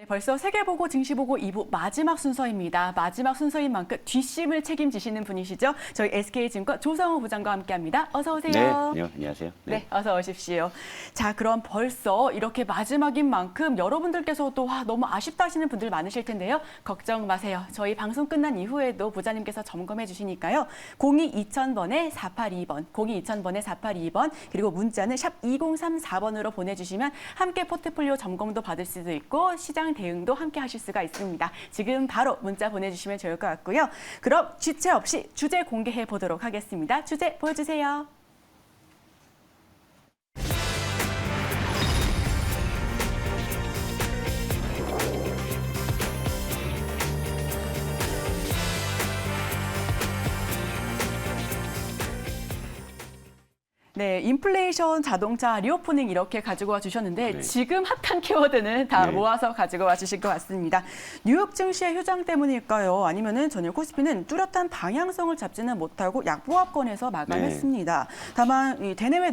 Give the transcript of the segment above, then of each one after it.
벌써 세계보고 증시보고 2부 마지막 순서입니다. 마지막 순서인 만큼 뒷심을 책임지시는 분이시죠. 저희 SK증권 조성호 부장과 함께합니다. 어서 오세요. 네, 안녕하세요. 네, 어서 오십시오. 자, 그럼 벌써 이렇게 마지막인 만큼 여러분들께서도 너무 아쉽다 하시는 분들 많으실 텐데요. 걱정 마세요. 저희 방송 끝난 이후에도 부자님께서 점검해 주시니까요. 02-2000번에 482번, 02-2000번에 482번, 그리고 문자는 샵 2034번으로 보내주시면 함께 포트폴리오 점검도 받을 수도 있고 시장 대응도 함께 하실 수가 있습니다. 지금 바로 문자 보내주시면 좋을 것 같고요. 그럼 지체 없이 주제 공개해 보도록 하겠습니다. 주제 보여주세요. 네, 인플레이션, 자동차, 리오프닝 이렇게 가지고 와 주셨는데 네. 지금 핫한 키워드는 다 네. 모아서 가지고 와 주실 것 같습니다. 뉴욕 증시의 휴장 때문일까요? 아니면은 전일 코스피는 뚜렷한 방향성을 잡지는 못하고 약보합권에서 마감했습니다. 다만 이 대내외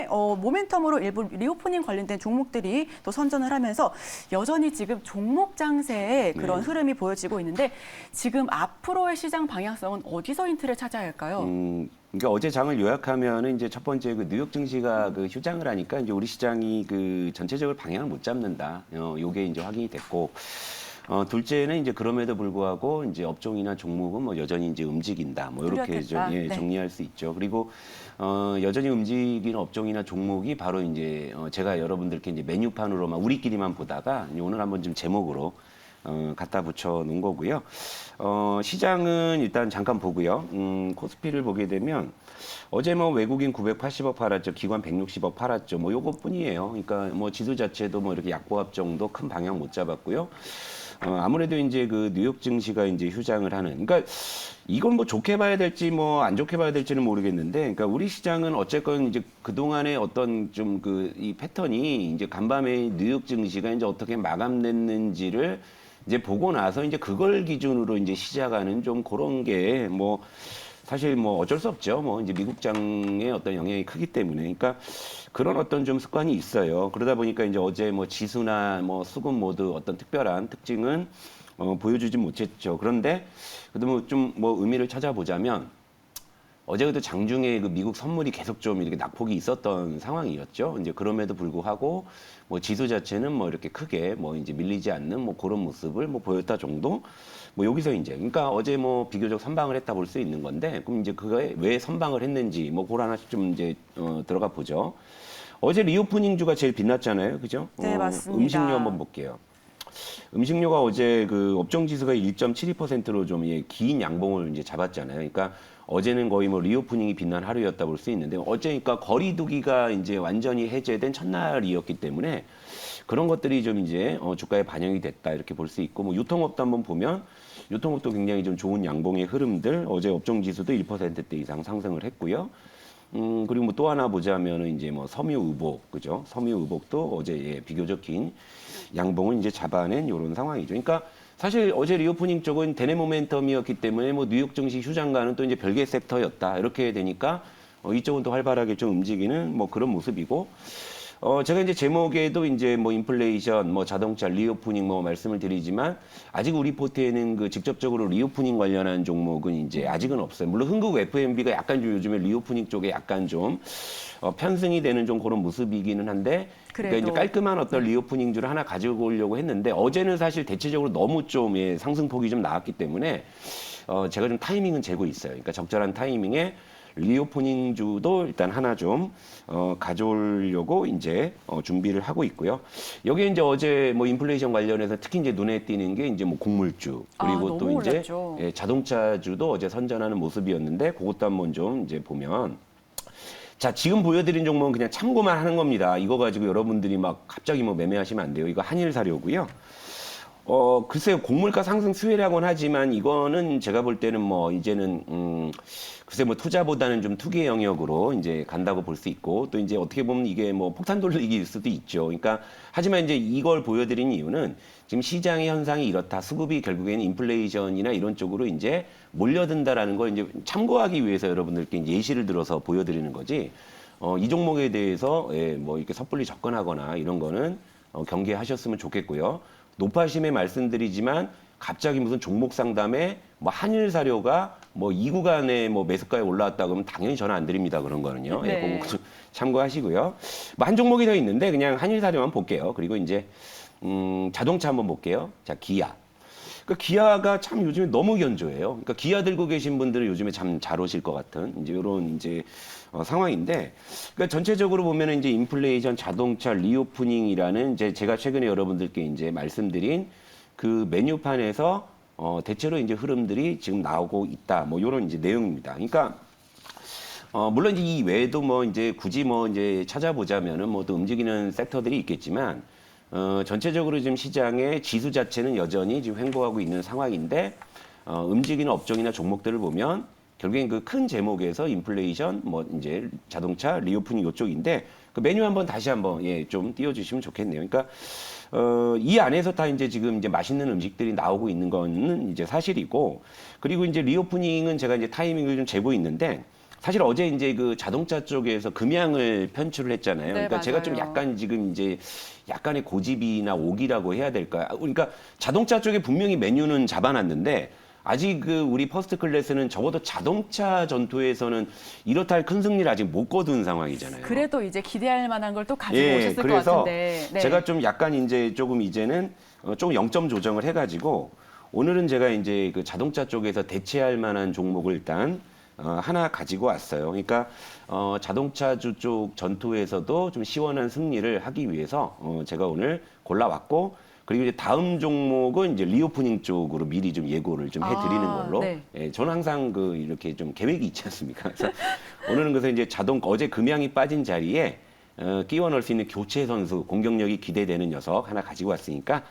모멘텀으로 일부 리오프닝 관련된 종목들이 또 선전을 하면서 여전히 지금 종목 장세의 그런 흐름이 보여지고 있는데 지금 앞으로의 시장 방향성은 어디서 힌트를 찾아야 할까요? 그러니까 어제 장을 요약하면은 이제 첫 번째 그 뉴욕 증시가 그 휴장을 하니까 이제 우리 시장이 그 전체적으로 방향을 못 잡는다. 요게 이제 확인이 됐고. 둘째는 이제 그럼에도 불구하고 이제 업종이나 종목은 뭐 여전히 이제 움직인다. 뭐 이렇게 좀 네. 정리할 수 있죠. 그리고 여전히 움직이는 업종이나 종목이 바로 이제 제가 여러분들께 이제 메뉴판으로만 우리끼리만 보다가 이제 오늘 한번 좀 제목으로 갖다 붙여 놓은 거고요. 시장은 일단 잠깐 보고요. 코스피를 보게 되면 어제 뭐 외국인 980억 팔았죠. 기관 160억 팔았죠. 뭐 요것뿐이에요. 그러니까 뭐 지수 자체도 뭐 이렇게 약보합 정도 큰 방향 못 잡았고요. 아무래도 이제 그 뉴욕 증시가 이제 휴장을 하는. 그러니까 이건 뭐 좋게 봐야 될지 뭐 안 좋게 봐야 될지는 모르겠는데, 그러니까 우리 시장은 어쨌건 이제 그동안의 어떤 좀 그 이 패턴이 이제 간밤에 뉴욕 증시가 이제 어떻게 마감됐는지를 이제 보고 나서 이제 그걸 기준으로 이제 시작하는 좀 그런 게 뭐 사실 뭐 어쩔 수 없죠. 뭐 이제 미국장의 어떤 영향이 크기 때문에. 그러니까 그런 어떤 좀 습관이 있어요. 그러다 보니까 이제 어제 뭐 지수나 뭐 수급 모두 어떤 특별한 특징은 보여주지 못했죠. 그런데 그래도 뭐 좀 뭐 의미를 찾아보자면 어제 그래도 장중에 그 미국 선물이 계속 좀 이렇게 낙폭이 있었던 상황이었죠. 이제 그럼에도 불구하고 뭐 지수 자체는 뭐 이렇게 크게 뭐 이제 밀리지 않는 뭐 그런 모습을 뭐 보였다 정도. 뭐 여기서 이제 그러니까 어제 뭐 비교적 선방을 했다 볼 수 있는 건데 그럼 이제 그거에 왜 선방을 했는지 뭐 그걸 하나씩 좀 이제 들어가 보죠. 어제 리오프닝주가 제일 빛났잖아요, 그죠? 네, 맞습니다. 음식료 한번 볼게요. 음식료가 어제 그 업종 지수가 1.72%로 좀 긴 양봉을 이제 잡았잖아요. 그러니까 어제는 거의 뭐 리오프닝이 빛난 하루였다 볼 수 있는데 어제 그러니까 거리두기가 이제 완전히 해제된 첫날이었기 때문에 그런 것들이 좀 이제 주가에 반영이 됐다 이렇게 볼 수 있고 뭐 유통업도 한번 보면 유통업도 굉장히 좀 좋은 양봉의 흐름들 어제 업종 지수도 1%대 이상 상승을 했고요. 그리고 뭐 또 하나 보자면은 이제 뭐 섬유의복, 그죠? 섬유의복도 어제 비교적 긴 양봉을 이제 잡아낸 이런 상황이죠. 그러니까 사실 어제 리오프닝 쪽은 대내 모멘텀이었기 때문에 뭐 뉴욕 증시 휴장과는 또 이제 별개 섹터였다. 이렇게 되니까 이쪽은 또 활발하게 좀 움직이는 뭐 그런 모습이고. 제가 이제 제목에도 이제 뭐 인플레이션, 뭐 자동차, 리오프닝 뭐 말씀을 드리지만 아직 우리 포트에는 그 직접적으로 리오프닝 관련한 종목은 이제 아직은 없어요. 물론 흥국 F&B가 약간 좀 요즘에 리오프닝 쪽에 약간 좀 편승이 되는 좀 그런 모습이기는 한데 그러니까 이제 깔끔한 어떤 리오프닝주를 하나 가지고 오려고 했는데 어제는 사실 대체적으로 너무 좀 상승폭이 좀 나왔기 때문에 제가 좀 타이밍은 재고 있어요. 그러니까 적절한 타이밍에 리오프닝주도 일단 하나 좀 가져오려고 이제 준비를 하고 있고요. 여기에 이제 어제 뭐 인플레이션 관련해서 특히 이제 눈에 띄는 게 이제 뭐 곡물주 그리고 또 이제 자동차주도 어제 선전하는 모습이었는데 그것도 한번 좀 이제 보면 자, 지금 보여드린 종목은 그냥 참고만 하는 겁니다. 이거 가지고 여러분들이 막 갑자기 뭐 매매하시면 안 돼요. 이거 한일사료고요. 글쎄요, 곡물가 상승 수혜라고는 하지만 이거는 제가 볼 때는 뭐 이제는 글쎄 뭐 투자보다는 좀 투기의 영역으로 이제 간다고 볼 수 있고 또 이제 어떻게 보면 이게 뭐 폭탄 돌리기일 수도 있죠. 그러니까 하지만 이제 이걸 보여드린 이유는 지금 시장의 현상이 이렇다. 수급이 결국에는 인플레이션이나 이런 쪽으로 이제 몰려든다라는 걸 이제 참고하기 위해서 여러분들께 이제 예시를 들어서 보여드리는 거지. 이 종목에 대해서 뭐 이렇게 섣불리 접근하거나 이런 거는 경계하셨으면 좋겠고요. 높아심에 말씀드리지만 갑자기 무슨 종목 상담에 뭐 한일사료가 뭐 이 구간에 뭐 매수가에 올라왔다 그러면 당연히 전화 안 드립니다. 그런 거는요. 예, 네. 그거 좀 참고하시고요. 뭐 한 종목이 더 있는데 그냥 한일사료만 볼게요. 그리고 이제 자동차 한번 볼게요. 자, 기아. 그러니까 기아가 참 요즘에 너무 견조해요. 그러니까 기아 들고 계신 분들은 요즘에 참 잘 오실 것 같은 이제 이런 이제 상황인데, 그러니까 전체적으로 보면은 이제 인플레이션, 자동차, 리오프닝이라는 이제 제가 최근에 여러분들께 이제 말씀드린 그 메뉴판에서 대체로 이제 흐름들이 지금 나오고 있다. 뭐 이런 이제 내용입니다. 그러니까 물론 이제 이 외에도 뭐 이제 굳이 뭐 이제 찾아보자면은 뭐 또 움직이는 섹터들이 있겠지만 전체적으로 지금 시장의 지수 자체는 여전히 지금 횡보하고 있는 상황인데 움직이는 업종이나 종목들을 보면 결국엔 그 큰 제목에서 인플레이션, 뭐 이제 자동차, 리오프닝 이쪽인데 그 메뉴 한번 다시 한번 예, 좀 띄워주시면 좋겠네요. 그러니까 이 안에서 다 이제 지금 이제 맛있는 음식들이 나오고 있는 거는 이제 사실이고, 그리고 이제 리오프닝은 제가 이제 타이밍을 좀 재고 있는데 사실 어제 이제 그 자동차 쪽에서 금양을 편출을 했잖아요. 네, 그러니까 제가 좀 맞아요. 약간 지금 이제 약간의 고집이나 오기라고 해야 될까요? 그러니까 자동차 쪽에 분명히 메뉴는 잡아놨는데 아직 그 우리 퍼스트 클래스는 적어도 자동차 전투에서는 이렇다 할 큰 승리를 아직 못 거둔 상황이잖아요. 그래도 이제 기대할 만한 걸 또 가지고 예, 오셨을 것 그래서 같은데. 네. 제가 좀 약간 이제 조금 이제는 조금 0점 조정을 해가지고 오늘은 제가 이제 그 자동차 쪽에서 대체할 만한 종목을 일단 하나 가지고 왔어요. 그러니까 자동차주 쪽 전투에서도 좀 시원한 승리를 하기 위해서 제가 오늘 골라왔고, 그리고 이제 다음 종목은 이제 리오프닝 쪽으로 미리 좀 예고를 좀 해드리는 걸로. 네. 예, 저는 항상 그 이렇게 좀 계획이 있지 않습니까? 그래서 오늘은 그래서 이제 어제 금양이 빠진 자리에 끼워 넣을 수 있는 교체 선수, 공격력이 기대되는 녀석 하나 가지고 왔으니까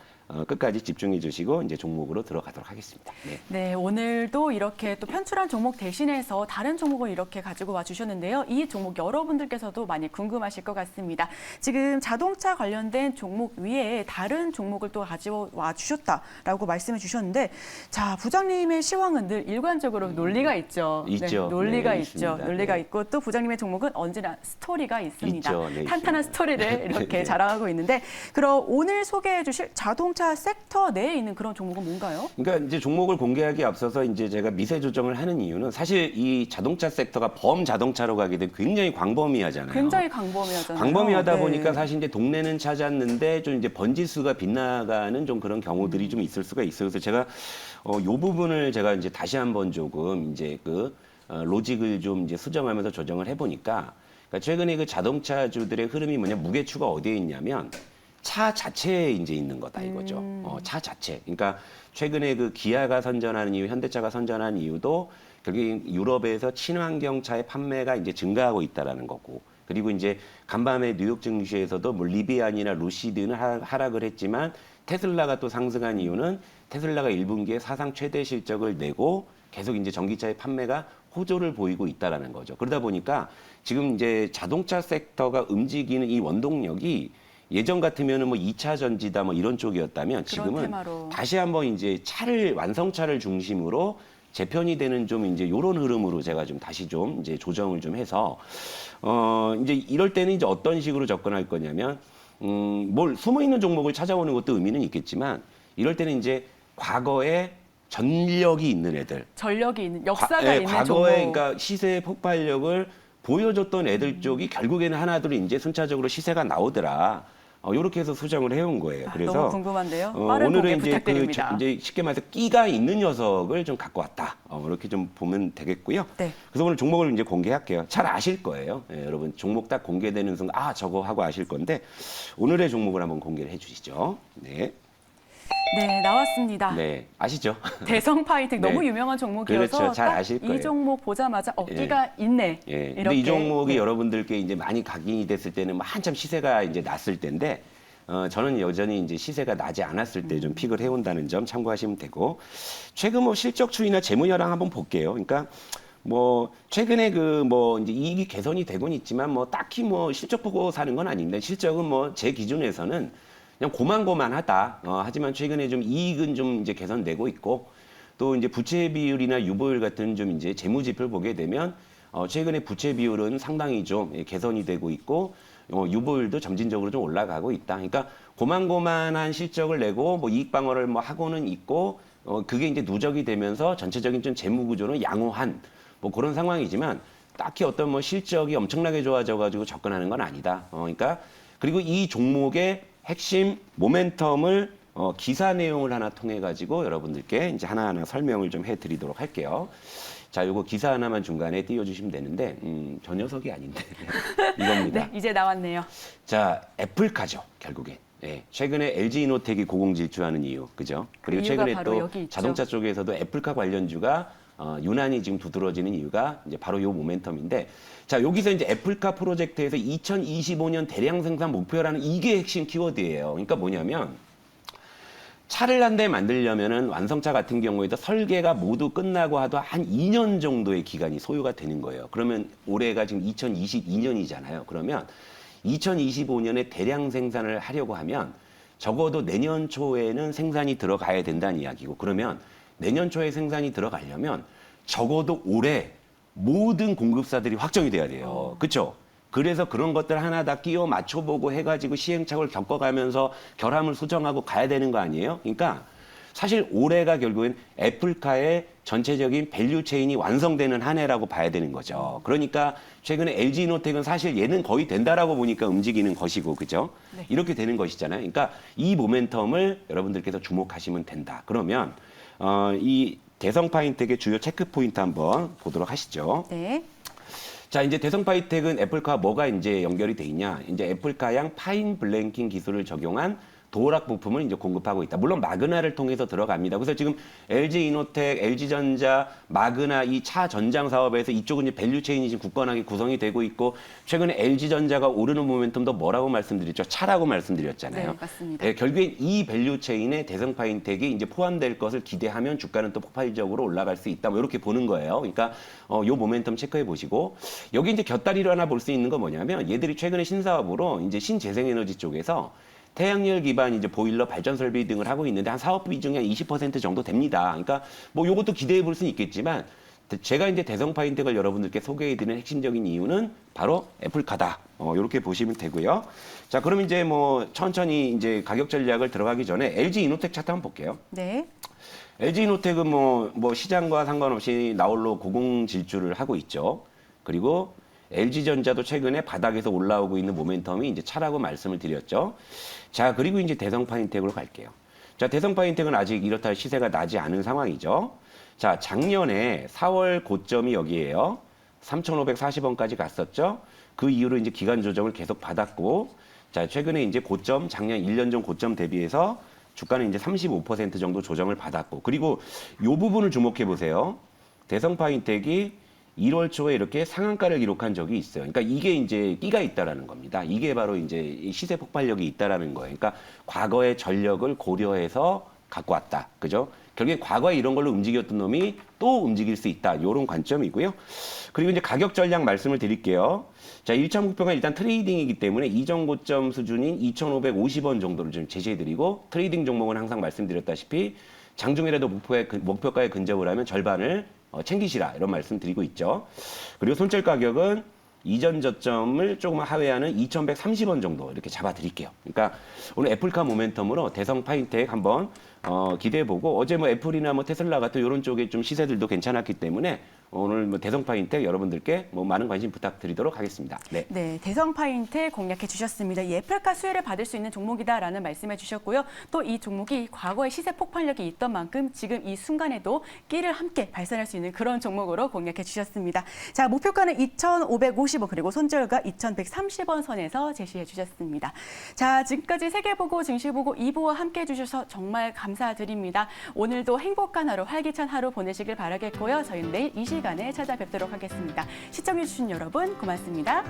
끝까지 집중해 주시고 이제 종목으로 들어가도록 하겠습니다. 네. 네, 오늘도 이렇게 또 편출한 종목 대신해서 다른 종목을 이렇게 가지고 와 주셨는데요. 이 종목 여러분들께서도 많이 궁금하실 것 같습니다. 지금 자동차 관련된 종목 위에 다른 종목을 또 가지고 와 주셨다라고 말씀해 주셨는데, 자, 부장님의 시황은 늘 일관적으로 논리가 있죠. 있죠. 네, 논리가 네, 있죠. 있습니다. 논리가 네. 있고 또 부장님의 종목은 언제나 스토리가 있습니다. 있죠. 네, 탄탄한 있습니다. 스토리를 이렇게 네. 자랑하고 있는데, 그럼 오늘 소개해 주실 자동차 섹터 내에 있는 그런 종목은 뭔가요? 그러니까 이제 종목을 공개하기 앞서서 이제 제가 미세 조정을 하는 이유는 사실 이 자동차 섹터가 범자동차로 가게 되면 굉장히 광범위하잖아요. 굉장히 광범위하잖아요. 광범위하다 네. 보니까 사실 이제 동네는 찾았는데 좀 이제 번지수가 빗나가는 좀 그런 경우들이 좀 있을 수가 있어요. 그래서 제가 요 부분을 제가 이제 다시 한번 조금 이제 그 로직을 좀 이제 수정하면서 조정을 해보니까, 그러니까 최근에 그 자동차주들의 흐름이 뭐냐, 무게추가 어디에 있냐면 차 자체에 이제 있는 거다 이거죠. 차 자체. 그러니까 최근에 그 기아가 선전하는 이유, 현대차가 선전한 이유도 결국 유럽에서 친환경 차의 판매가 이제 증가하고 있다라는 거고. 그리고 이제 간밤에 뉴욕 증시에서도 뭐 리비안이나 루시드는 하락을 했지만 테슬라가 또 상승한 이유는 테슬라가 1분기에 사상 최대 실적을 내고 계속 이제 전기차의 판매가 호조를 보이고 있다라는 거죠. 그러다 보니까 지금 이제 자동차 섹터가 움직이는 이 원동력이 예전 같으면은 뭐 2차 전지다 뭐 이런 쪽이었다면 지금은 테마로. 다시 한번 이제 완성차를 중심으로 재편이 되는 좀 이제 요런 흐름으로 제가 좀 다시 좀 이제 조정을 좀 해서 이제 이럴 때는 이제 어떤 식으로 접근할 거냐면 뭘 숨어 있는 종목을 찾아오는 것도 의미는 있겠지만 이럴 때는 이제 과거에 전력이 있는 애들, 전력이 있는, 역사가 예, 있는 종목. 과거에 그러니까 시세 폭발력을 보여줬던 애들 쪽이 결국에는 하나둘 이제 순차적으로 시세가 나오더라. 이렇게 해서 수정을 해온 거예요. 그래서 너무 궁금한데요. 빠른 공개 오늘은 이제 부탁드립니다. 이제 쉽게 말해서 끼가 있는 녀석을 좀 갖고 왔다. 이렇게 좀 보면 되겠고요. 네. 그래서 오늘 종목을 이제 공개할게요. 잘 아실 거예요. 예, 여러분 종목 딱 공개되는 순간 저거 하고 아실 건데 오늘의 종목을 한번 공개를 해주시죠. 네, 네, 나왔습니다. 네, 아시죠? 대성 파이텍 네. 너무 유명한 종목이어서 그렇죠. 잘 딱 아실 거예요. 이 종목 보자마자 끼가 있네. 예. 근데 이렇게. 이 종목이 네. 여러분들께 이제 많이 각인이 됐을 때는 뭐 한참 시세가 이제 났을 때인데, 저는 여전히 이제 시세가 나지 않았을 때 좀 픽을 해온다는 점 참고하시면 되고, 최근 뭐 실적 추이나 재무 현황 한번 볼게요. 그러니까 뭐 최근에 그 뭐 이제 이익이 개선이 되곤 있지만 뭐 딱히 뭐 실적 보고 사는 건 아닙니다. 실적은 뭐 제 기준에서는 그냥 고만고만하다. 하지만 최근에 좀 이익은 좀 이제 개선되고 있고, 또 이제 부채 비율이나 유보율 같은 좀 이제 재무 지표를 보게 되면 최근에 부채 비율은 상당히 좀 개선이 되고 있고, 유보율도 점진적으로 좀 올라가고 있다. 그러니까 고만고만한 실적을 내고 뭐 이익 방어를 뭐 하고는 있고 그게 이제 누적이 되면서 전체적인 좀 재무 구조는 양호한 뭐 그런 상황이지만 딱히 어떤 뭐 실적이 엄청나게 좋아져가지고 접근하는 건 아니다. 그러니까 그리고 이 종목의 핵심 모멘텀을 기사 내용을 하나 통해 가지고 여러분들께 이제 하나하나 설명을 좀 해드리도록 할게요. 자, 요거 기사 하나만 중간에 띄워주시면 되는데 저 녀석이 아닌데 이겁니다. 네, 이제 나왔네요. 자, 애플카죠, 결국엔. 예, 최근에 LG이노텍이 고공질주하는 이유, 그죠? 그리고 이유가 최근에 바로 또 여기 있죠. 자동차 쪽에서도 애플카 관련주가 유난히 지금 두드러지는 이유가 이제 바로 요 모멘텀인데, 자, 여기서 이제 애플카 프로젝트에서 2025년 대량 생산 목표라는 이게 핵심 키워드예요. 그러니까 뭐냐면 차를 한 대 만들려면은 완성차 같은 경우에도 설계가 모두 끝나고 하도 한 2년 정도의 기간이 소요가 되는 거예요. 그러면 올해가 지금 2022년이잖아요. 그러면 2025년에 대량 생산을 하려고 하면 적어도 내년 초에는 생산이 들어가야 된다는 이야기고, 그러면 내년 초에 생산이 들어가려면 적어도 올해 모든 공급사들이 확정이 돼야 돼요. 그렇죠? 그래서 그런 것들 하나 다 끼워 맞춰보고 해가지고 시행착오를 겪어가면서 결함을 수정하고 가야 되는 거 아니에요? 그러니까 사실 올해가 결국엔 애플카의 전체적인 밸류 체인이 완성되는 한 해라고 봐야 되는 거죠. 그러니까 최근에 LG이노텍은 사실 얘는 거의 된다라고 보니까 움직이는 것이고, 그죠? 네. 이렇게 되는 것이잖아요. 그러니까 이 모멘텀을 여러분들께서 주목하시면 된다. 그러면 이 대성파인텍의 주요 체크 포인트 한번 보도록 하시죠. 네. 자, 이제 대성파이텍은 애플카 뭐가 이제 연결이 돼 있냐? 이제 애플카양 파인 블랭킹 기술을 적용한 도어락 부품을 이제 공급하고 있다. 물론 마그나를 통해서 들어갑니다. 그래서 지금 LG이노텍, LG전자, 마그나 이 차 전장 사업에서 이쪽은 이제 밸류체인이 지금 굳건하게 구성이 되고 있고, 최근에 LG전자가 오르는 모멘텀도 뭐라고 말씀드렸죠? 차라고 말씀드렸잖아요. 네, 맞습니다. 네, 결국엔 이 밸류체인에 대성파인텍이 이제 포함될 것을 기대하면 주가는 또 폭발적으로 올라갈 수 있다. 뭐 이렇게 보는 거예요. 그러니까 요 모멘텀 체크해 보시고, 여기 이제 곁다리로 하나 볼 수 있는 건 뭐냐면 얘들이 최근에 신사업으로 이제 신재생에너지 쪽에서 태양열 기반 이제 보일러 발전 설비 등을 하고 있는데 한 사업 비중이 한 20% 정도 됩니다. 그러니까 뭐 요것도 기대해 볼 수는 있겠지만 제가 이제 대성파인텍을 여러분들께 소개해 드리는 핵심적인 이유는 바로 애플카다. 요렇게 보시면 되고요. 자, 그럼 이제 뭐 천천히 이제 가격 전략을 들어가기 전에 LG이노텍 차트 한번 볼게요. 네. LG이노텍은 뭐 시장과 상관없이 나홀로 고공질주를 하고 있죠. 그리고 LG전자도 최근에 바닥에서 올라오고 있는 모멘텀이 이제 차라고 말씀을 드렸죠. 자, 그리고 이제 대성파인텍으로 갈게요. 자, 대성파인텍은 아직 이렇다 할 시세가 나지 않은 상황이죠. 자, 작년에 4월 고점이 여기에요. 3,540원까지 갔었죠. 그 이후로 이제 기간 조정을 계속 받았고, 자, 최근에 이제 고점, 작년 1년 전 고점 대비해서 주가는 이제 35% 정도 조정을 받았고, 그리고 요 부분을 주목해 보세요. 대성파인텍이 1월 초에 이렇게 상한가를 기록한 적이 있어요. 그러니까 이게 이제 끼가 있다라는 겁니다. 이게 바로 이제 시세 폭발력이 있다라는 거예요. 그러니까 과거의 전력을 고려해서 갖고 왔다. 그죠? 결국에 과거에 이런 걸로 움직였던 놈이 또 움직일 수 있다. 이런 관점이고요. 그리고 이제 가격 전략 말씀을 드릴게요. 자, 1차 목표가 일단 트레이딩이기 때문에 이전 고점 수준인 2,550원 정도를 좀 제시해드리고, 트레이딩 종목은 항상 말씀드렸다시피 장중이라도 목표가에 근접을 하면 절반을 챙기시라, 이런 말씀 드리고 있죠. 그리고 손절 가격은 이전 저점을 조금 하회하는 2,130원 정도 이렇게 잡아드릴게요. 그러니까 오늘 애플카 모멘텀으로 대성파인텍 한번 기대해보고, 어제 뭐 애플이나 뭐 테슬라 같은 이런 쪽에 좀 시세들도 괜찮았기 때문에 오늘 뭐 대성파인텍 여러분들께 뭐 많은 관심 부탁드리도록 하겠습니다. 네. 네, 대성파인텍 공략해 주셨습니다. 이 애플카 수혜를 받을 수 있는 종목이다라는 말씀해 주셨고요. 또 이 종목이 과거에 시세 폭발력이 있던 만큼 지금 이 순간에도 끼를 함께 발산할 수 있는 그런 종목으로 공략해 주셨습니다. 자, 목표가는 2,550원 그리고 손절가 2,130원 선에서 제시해 주셨습니다. 자, 지금까지 세계보고 증시보고 2부와 함께 해주셔서 정말 감사드립니다. 오늘도 행복한 하루, 활기찬 하루 보내시길 바라겠고요. 저희는 내일 이 시간에 찾아뵙도록 하겠습니다. 시청해주신 여러분 고맙습니다.